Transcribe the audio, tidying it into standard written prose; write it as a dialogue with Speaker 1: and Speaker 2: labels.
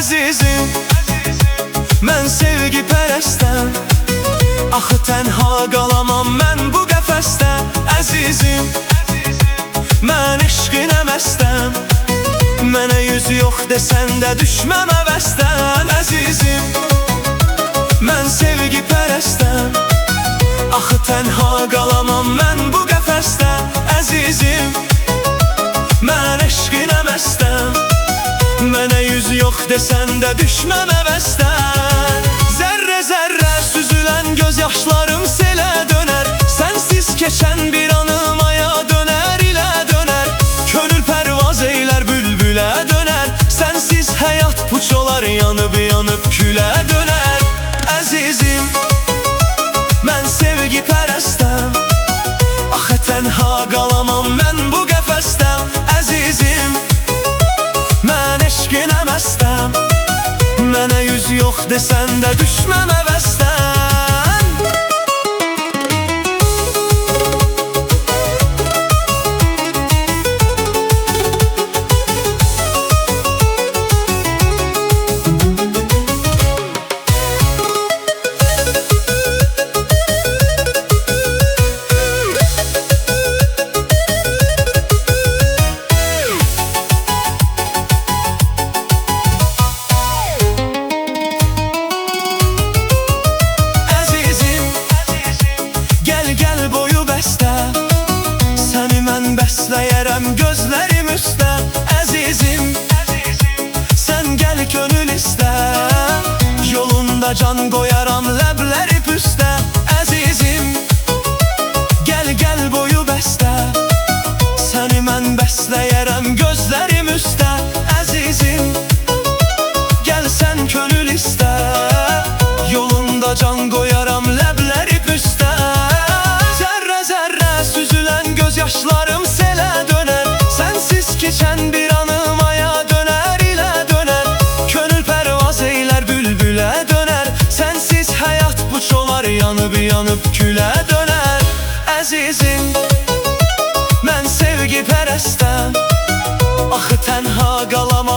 Speaker 1: Əzizim, mən sevgi pərəstəm. Axı tənha qalamam mən bu qəfəsdə. Əzizim, mən eşqinə məstəm. Mənə yüz yox desən də düşməm əvəzdən. Əzizim, mən sevgi pərəstəm. Axı tənha qalamam mən bu qəfəsdə. Əzizim, mən eşqinə məstəm. Mənə yüz yox desən də düşməm əvəzdən. Zərrə zərrə süzülən göz yaşlarım selə dönər. Sənsiz keçən bir anım aya dönər, ilə dönər. Könül pərvaz eylər, bülbülə dönər. Sənsiz həyat puç olar, yanıb yanıb külə dönər. Əzizim, mən sevgi pərəstəm. Axı tənha qalamam mən bu qəfəsdə. Əzizim, mən eşqinə məstəm. Mənə yüz yox desən də düşməm əvəzdən. Bəsləyərəm gözlərim üstə. Əzizim, sən gəl könül istə. Yolunda can qoyaram ləbləri püstə. Əzizim, gəl gəl boyu bəstə. Səni mən bəsləyərəm gözlərim üstə. Əzizim, gəl sən könül istə. Yolunda can qoyaram ləbləri püstə. Zərrə zərrə süzülən göz yaşlarım selə dönər. Sənsiz keçən bir anım aya dönər, ilə dönər. Könül pərvaz eylər, bülbülə dönər. Sənsiz həyat puç olar, yanıb yanıb külə dönər. Əzizim, mən sevgi pərəstəm. Axı tənha qalamam